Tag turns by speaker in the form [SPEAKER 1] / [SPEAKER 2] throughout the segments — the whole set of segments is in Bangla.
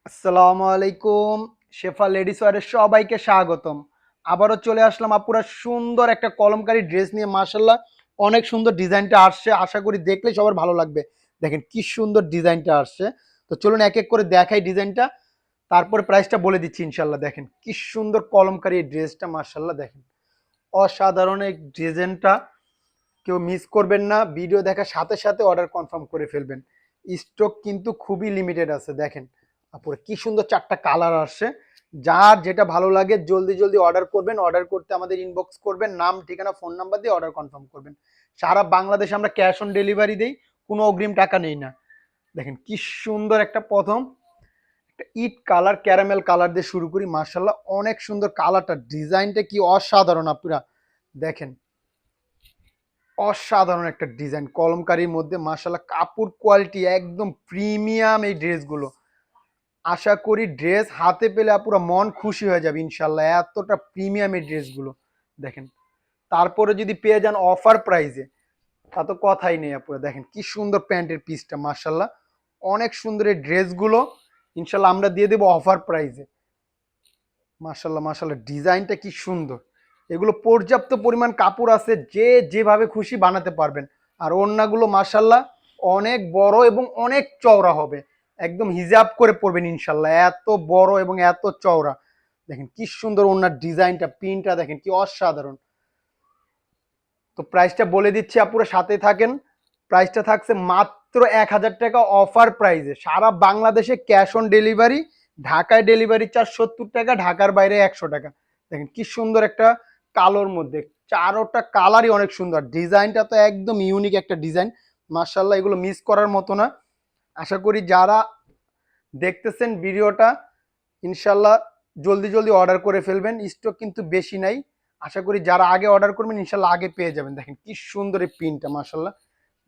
[SPEAKER 1] আসসালামু আলাইকুম। শেফা লেডিস ওয়্যারে সবাইকে স্বাগতম। আবারও চলে আসলাম আপুরা সুন্দর একটা কলমকারী ড্রেস নিয়ে। মাশাআল্লাহ অনেক সুন্দর ডিজাইনটা আসছে। আশা করি দেখলে সবার ভালো লাগবে। দেখেন কি সুন্দর ডিজাইনটা আসছে। তো চলুন এক এক করে দেখাই ডিজাইনটা। তারপরে প্রাইসটা বলে দিচ্ছি ইনশাআল্লাহ। দেখেন কি সুন্দর কলমকারী এই ড্রেসটা, মাশাআল্লাহ দেখেন। অসাধারণ এই ডিজাইনটা কেউ মিস করবেন না। ভিডিও দেখার সাথে সাথে অর্ডার কনফার্ম করে ফেলবেন। স্টক কিন্তু খুবই লিমিটেড আছে। দেখেন আপুরা কি সুন্দর 4টা কালার আসছে। যার যেটা ভালো লাগে জলদি জলদি অর্ডার করবেন। অর্ডার করতে আমাদের ইনবক্স করবেন, নাম ঠিকানা ফোন নাম্বার দিয়ে অর্ডার কনফার্ম করবেন। সারা বাংলাদেশে আমরা ক্যাশ অন ডেলিভারি দেই, কোনো অগ্রিম টাকা নেই না। দেখেন কি সুন্দর একটা প্রথম একটা ইট কালার, ক্যারামেল কালার দিয়ে শুরু করি। মার্শাল্লাহ অনেক সুন্দর কালারটা, ডিজাইনটা কি অসাধারণ। আপুরা দেখেন অসাধারণ একটা ডিজাইন কলমকারীর মধ্যে। মাশাআল্লাহ কাপড় কোয়ালিটি একদম প্রিমিয়াম এই ড্রেসগুলো। আশা করি ড্রেস হাতে পেলে পুরো মন খুশি হয়ে যাবে ইনশাল্লাহ, এতটা প্রিমিয়াম এই ড্রেসগুলো। দেখেন তারপরে যদি পেয়ে যান অফার প্রাইজে তা তো কথাই নেই। আপুরা দেখেন কি সুন্দর প্যান্টের পিসটা, মাশাআল্লাহ অনেক সুন্দর এই ড্রেসগুলো ইনশাল্লাহ আমরা দিয়ে দেবো অফার প্রাইজে। মাশাআল্লাহ মাশাআল্লাহ ডিজাইনটা কি সুন্দর। এগুলো পর্যাপ্ত পরিমাণ কাপড় আছে, যে যেভাবে খুশি বানাতে পারবেন। আর ওড়নাগুলো মাশাআল্লাহ অনেক বড় এবং অনেক চওড়া হবে, একদম হিজাব করে পরবেন ইনশাল্লাহ, এত বড় এবং এত চওড়া। দেখেন কি সুন্দর ওড়নার ডিজাইনটা, প্রিন্টটা দেখেন কি অসাধারণ। তো প্রাইসটা বলে দিচ্ছি আপুরা সাথে থাকেন। প্রাইসটা থাকছে মাত্র 1000 টাকা অফার প্রাইসে। সারা বাংলাদেশে ক্যাশ অন ডেলিভারি। ঢাকায় ডেলিভারি চার্জ 70 টাকা, ঢাকার বাইরে 100 টাকা। দেখেন কি সুন্দর একটা কালোর মধ্যে, চারোটা কালারই অনেক সুন্দর। ডিজাইনটা তো একদম ইউনিক একটা ডিজাইন, মার্শাল্লাহ এগুলো মিস করার মতো না। আশা করি যারা দেখতেছেন ভিডিওটা ইনশাল্লাহ জলদি জলদি অর্ডার করে ফেলবেন। স্টক কিন্তু বেশি নাই। আশা করি যারা আগে অর্ডার করবেন ইনশাল্লাহ আগে পেয়ে যাবেন। দেখেন কি সুন্দর এই প্রিন্টটা, মাশাল্লাহ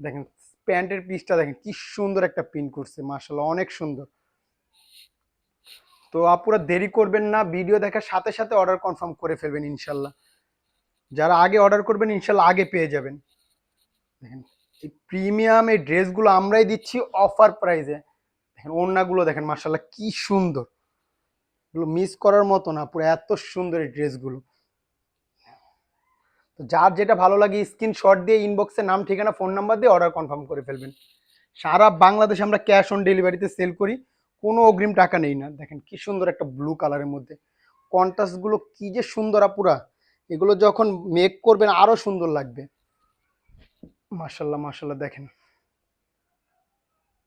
[SPEAKER 1] দেখেন প্যান্টের পিসটা দেখেন কি সুন্দর একটা প্রিন্ট করছে, মাশাল্লাহ অনেক সুন্দর। তো আপুরা দেরি করবেন না, ভিডিও দেখার সাথে সাথে অর্ডার কনফার্ম করে ফেলবেন ইনশাল্লাহ। যারা আগে অর্ডার করবেন ইনশাল্লাহ আগে পেয়ে যাবেন। দেখেন এই প্রিমিয়াম এই ড্রেসগুলো আমরাই দিচ্ছি অফার প্রাইসে। দেখেন ওড়নাগুলো দেখেন মাশাল্লাহ কি সুন্দর, এগুলো মিস করার মতো না। পুরো এত সুন্দর এই ড্রেসগুলো। তো যার যেটা ভালো লাগে স্ক্রিনশট দিয়ে ইনবক্সে নাম ঠিকানা ফোন নাম্বার দিয়ে অর্ডার কনফার্ম করে ফেলবেন। সারা বাংলাদেশে আমরা ক্যাশ অন ডেলিভারিতে সেল করি, কোনো অগ্রিম টাকা নেই না। দেখেন কি সুন্দর একটা ব্লু কালারের মধ্যে কন্ট্রাস্টগুলো কি যে সুন্দর আপুরা, এগুলো যখন মেক করবেন আরো সুন্দর লাগবে। মাশাল্লাহ মাশাল্লাহ দেখেন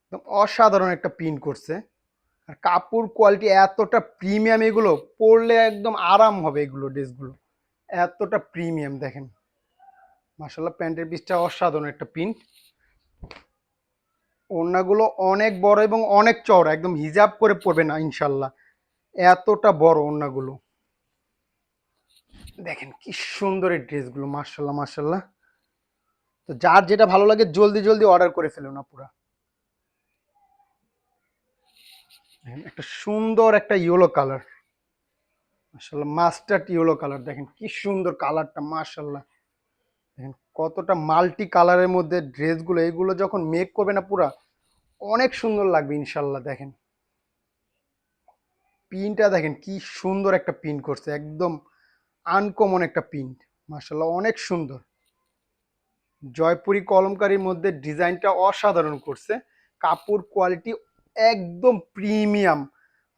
[SPEAKER 1] একদম অসাধারণ একটা প্রিন্ট করছে। আর কাপড় কোয়ালিটি এতটা প্রিমিয়াম, এগুলো পরলে একদম আরাম হবে এগুলো ড্রেসগুলো, এতটা প্রিমিয়াম। দেখেন মাশাল্লাহ প্যান্টের পিসটা অসাধারণ একটা প্রিন্ট। ওড়নাগুলো অনেক বড় এবং অনেক চওড়া, একদম হিজাব করে পরবে না ইনশাল্লাহ, এতটা বড় ওড়নাগুলো। দেখেন কি সুন্দর এই ড্রেসগুলো, মাশাল্লাহ মাশাল্লাহ। তো যার যেটা ভালো লাগে জলদি জলদি অর্ডার করে ফেলুন না পুরা। একটা সুন্দর একটা ইয়েলো কালার, মাশাল্লাহ মাস্টার্ড ইয়েলো কালার। দেখেন কি সুন্দর কালারটা, মাশাল্লাহ দেখেন কতটা মাল্টি কালারের মধ্যে ড্রেসগুলো, এগুলো যখন মেক করবে না পুরা অনেক সুন্দর লাগবে ইনশাল্লাহ। দেখেন প্রিন্টটা দেখেন কি সুন্দর একটা প্রিন্ট করছে, একদম আনকমন একটা প্রিন্ট, মাশাল্লাহ অনেক সুন্দর। জয়পুরি কলমকারীর মধ্যে ডিজাইনটা অসাধারণ করছে, কাপড় কোয়ালিটি একদম প্রিমিয়াম।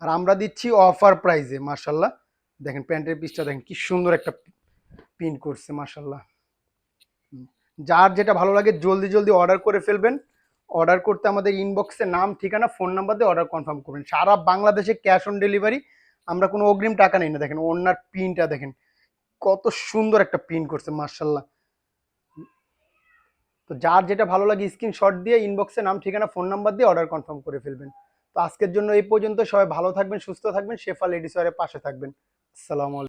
[SPEAKER 1] আর আমরা দিচ্ছি অফার প্রাইসে, মাশাল্লাহ দেখেন প্যান্টের পিসটা দেখেন কি সুন্দর একটা প্রিন্ট করছে, মাশাল্লাহ। যার যেটা ভালো লাগে জলদি জলদি অর্ডার করে ফেলবেন। অর্ডার করতে আমাদের ইনবক্সে নাম ঠিকানা ফোন নাম্বার দিয়ে অর্ডার কনফার্ম করবেন। সারা বাংলাদেশে ক্যাশ অন ডেলিভারি, আমরা কোনো অগ্রিম টাকা নেই না। দেখেন ওনার প্রিন্টটা দেখেন কত সুন্দর একটা প্রিন্ট করছে, মার্শাল্লাহ। তো যার যেটা ভালো লাগে স্ক্রিনশট দিয়ে ইনবক্সে নাম ঠিকানা ফোন নাম্বার দিয়ে অর্ডার কনফার্ম করে ফেলবেন। তো আজকের জন্য এই পর্যন্ত। সবাই ভালো থাকবেন, সুস্থ থাকবেন, শেফা লেডিস ওয়্যারের পাশে থাকবেন। আসসালামু আলাইকুম।